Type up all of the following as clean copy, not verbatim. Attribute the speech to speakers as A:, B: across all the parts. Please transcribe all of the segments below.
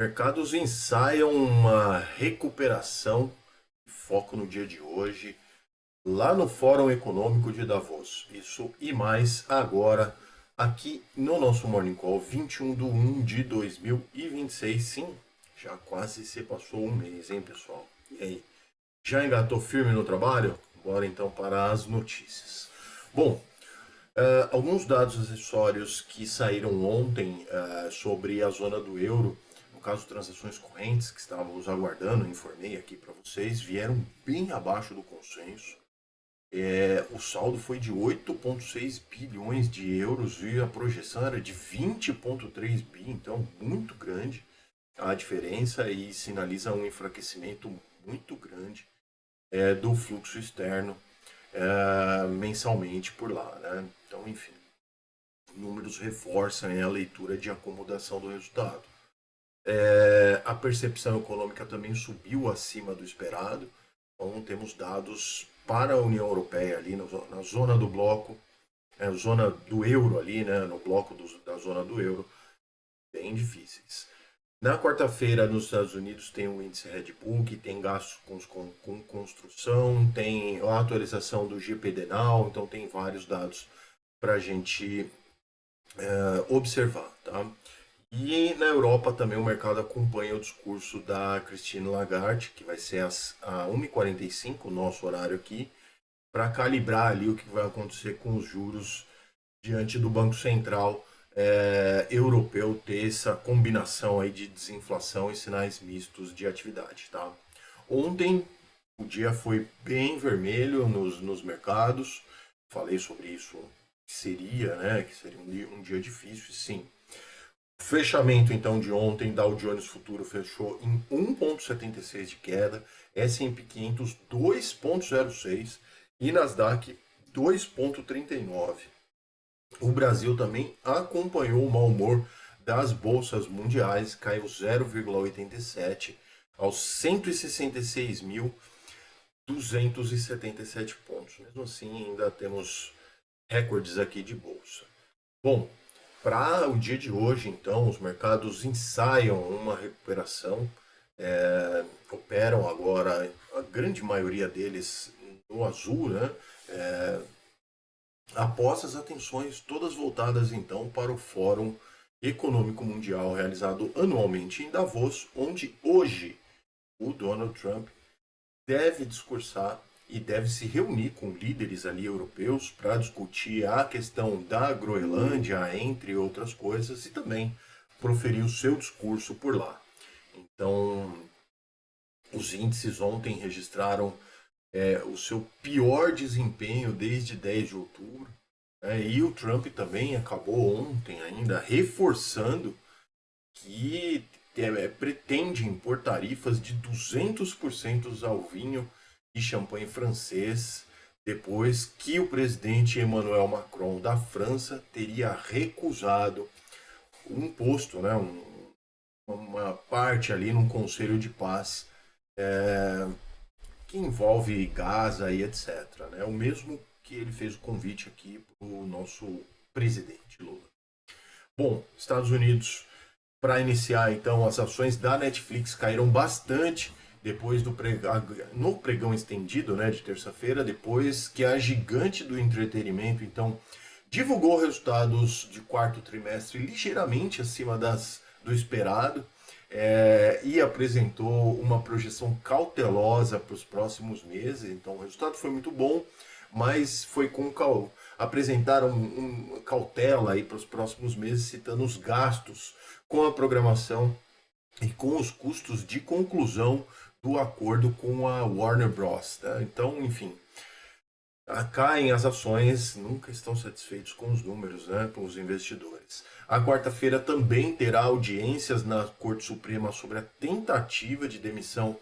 A: Mercados ensaiam uma recuperação, foco no dia de hoje, lá no Fórum Econômico de Davos. Isso e mais agora, aqui no nosso Morning Call, 21/1 de 2026. Sim, já quase se passou um mês, hein, pessoal? E aí, já engatou firme no trabalho? Bora então para as notícias. Bom, alguns dados acessórios que saíram ontem sobre a zona do euro, no caso transações correntes que estávamos aguardando, informei aqui para vocês, vieram bem abaixo do consenso. O saldo foi de 8,6 bilhões de euros e a projeção era de 20,3 bi, então muito grande a diferença e sinaliza um enfraquecimento muito grande do fluxo externo mensalmente por lá, né? Então, enfim, números reforçam a leitura de acomodação do resultado. A percepção econômica também subiu acima do esperado. Então, temos dados para a União Europeia ali na zona do bloco, zona do euro ali, né, no bloco da zona do euro, bem difíceis. Na quarta-feira, nos Estados Unidos, tem o índice Red Book, tem gastos com construção, tem a atualização do GPD Now, então tem vários dados para a gente observar. Tá? E na Europa também o mercado acompanha o discurso da Christine Lagarde, que vai ser às 1h45, o nosso horário aqui, para calibrar ali o que vai acontecer com os juros diante do Banco Central europeu ter essa combinação aí de desinflação e sinais mistos de atividade. Tá? Ontem o dia foi bem vermelho nos mercados, falei sobre isso que seria um dia difícil, sim. Fechamento então de ontem, Dow Jones Futuro fechou em 1,76 de queda, S&P 500 2,06 e Nasdaq 2,39. O Brasil também acompanhou o mau humor das bolsas mundiais, caiu 0,87 aos 166.277 pontos. Mesmo assim, ainda temos recordes aqui de bolsa. Bom, para o dia de hoje, então, os mercados ensaiam uma recuperação, operam agora, a grande maioria deles no azul, né? Após as atenções todas voltadas então para o Fórum Econômico Mundial realizado anualmente em Davos, onde hoje o Donald Trump deve discursar e deve se reunir com líderes ali europeus para discutir a questão da Groenlândia, entre outras coisas, e também proferir o seu discurso por lá. Então, os índices ontem registraram o seu pior desempenho desde 10 de outubro. E o Trump também acabou ontem ainda reforçando que pretende impor tarifas de 200% ao vinho e champanhe francês, depois que o presidente Emmanuel Macron da França teria recusado um posto, né, uma parte ali num conselho de paz que envolve Gaza e etc. Né? O mesmo que ele fez o convite aqui para o nosso presidente Lula. Bom, Estados Unidos, para iniciar então, as ações da Netflix caíram bastante depois no pregão estendido, né, de terça-feira, depois que a gigante do entretenimento então divulgou resultados de quarto trimestre ligeiramente acima do esperado. E apresentou uma projeção cautelosa para os próximos meses. Então o resultado foi muito bom, mas foi apresentaram cautela para os próximos meses, citando os gastos com a programação e com os custos de conclusão do acordo com a Warner Bros. Tá? Então, enfim, caem as ações, nunca estão satisfeitos com os números, né, com os investidores. A quarta-feira também terá audiências na Corte Suprema sobre a tentativa de demissão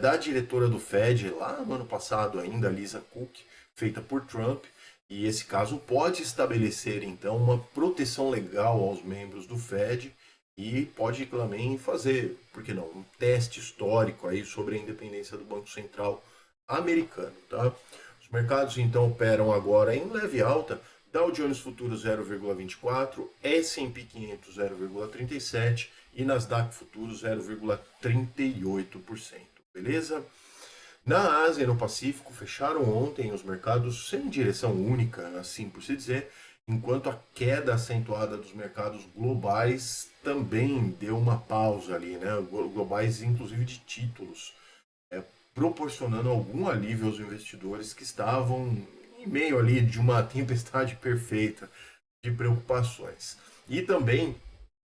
A: da diretora do Fed, lá no ano passado ainda, Lisa Cook, feita por Trump, e esse caso pode estabelecer então uma proteção legal aos membros do Fed e pode também fazer, por que não, um teste histórico aí sobre a independência do Banco Central americano, tá? Os mercados então operam agora em leve alta, Dow Jones Futuro 0,24, S&P 500 0,37 e Nasdaq Futuro 0,38%. Beleza? Na Ásia e no Pacífico fecharam ontem os mercados sem direção única, assim por se dizer, enquanto a queda acentuada dos mercados globais também deu uma pausa ali, né? Globais inclusive de títulos, proporcionando algum alívio aos investidores que estavam em meio ali de uma tempestade perfeita de preocupações. E também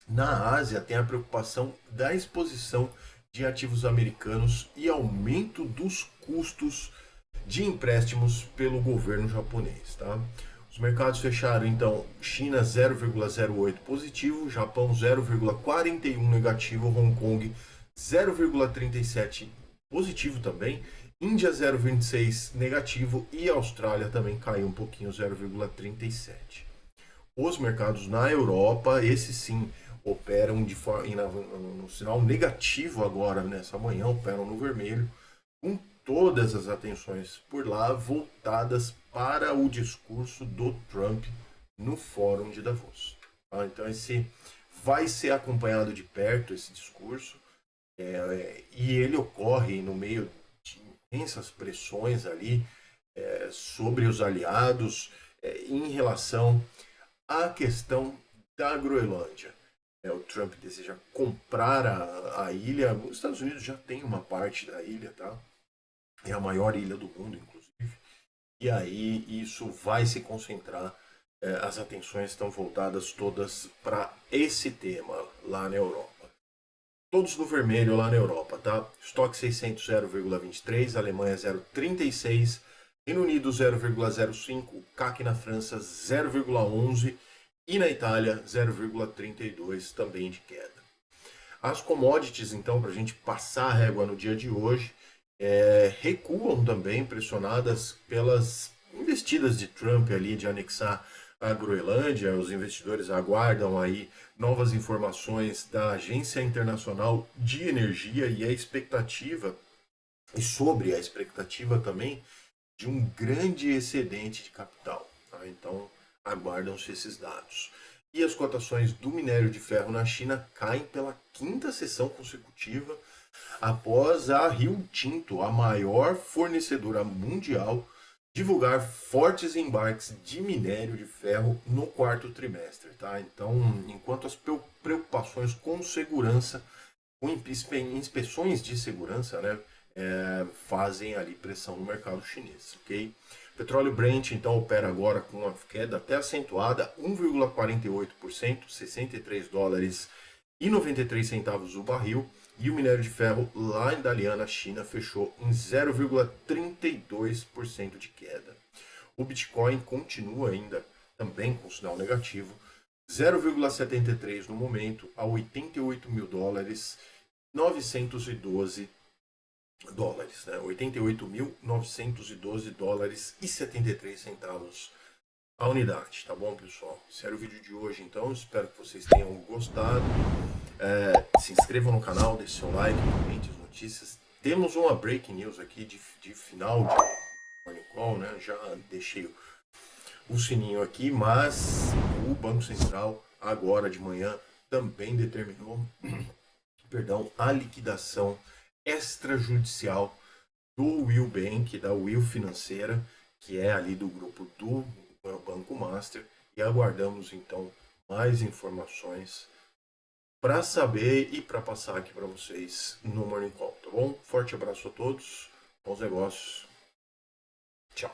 A: na Ásia tem a preocupação da exposição de ativos americanos e aumento dos custos de empréstimos pelo governo japonês. Tá? Os mercados fecharam então China 0,08 positivo, Japão 0,41 negativo, Hong Kong 0,37 positivo também, Índia 0,26 negativo e Austrália também caiu um pouquinho, 0,37. Os mercados na Europa, esses sim, operam de forma no sinal negativo agora nessa manhã, operam no vermelho, com todas as atenções por lá voltadas para o discurso do Trump no Fórum de Davos. Tá? Então esse vai ser acompanhado de perto, esse discurso, e ele ocorre no meio de intensas pressões ali sobre os aliados em relação à questão da Groenlândia. O Trump deseja comprar a ilha. Os Estados Unidos já tem uma parte da ilha, tá? É a maior ilha do mundo, inclusive. E aí isso vai se concentrar. As atenções estão voltadas todas para esse tema lá na Europa. Todos no vermelho lá na Europa, tá? Estoque 600 0,23, Alemanha 0,36, Reino Unido 0,05, CAC na França 0,11 e na Itália 0,32 também de queda. As commodities, então, para a gente passar a régua no dia de hoje, recuam também, pressionadas pelas investidas de Trump ali de anexar a Groenlândia. Os investidores aguardam aí novas informações da Agência Internacional de Energia e sobre a expectativa também de um grande excedente de capital. Tá? Então, aguardam-se esses dados. E as cotações do minério de ferro na China caem pela quinta sessão consecutiva após a Rio Tinto, a maior fornecedora mundial, divulgar fortes embarques de minério de ferro no quarto trimestre. Tá? Então, enquanto as preocupações com segurança, com inspeções de segurança, né, fazem ali pressão no mercado chinês. Okay? Petróleo Brent, então, opera agora com uma queda até acentuada, 1,48%, 63 dólares e 93 centavos o barril. E o minério de ferro lá em Dalian, China, fechou em 0,32% de queda. O Bitcoin continua ainda também com sinal negativo, 0,73 no momento, a 88 mil dólares, 912 dólares, né? 88.912 dólares e 73 centavos a unidade, tá bom, pessoal? Esse era o vídeo de hoje, então, espero que vocês tenham gostado. Se inscrevam no canal, deixem seu like, comente as notícias. Temos uma breaking news aqui de final de Morning Call, né? Já deixei o sininho aqui, mas o Banco Central agora de manhã também determinou a liquidação extrajudicial do Will Bank, da Will Financeira, que é ali do grupo do Banco Master, e aguardamos então mais informações para saber e para passar aqui para vocês no Morning Call, tá bom? Forte abraço a todos, bons negócios, tchau!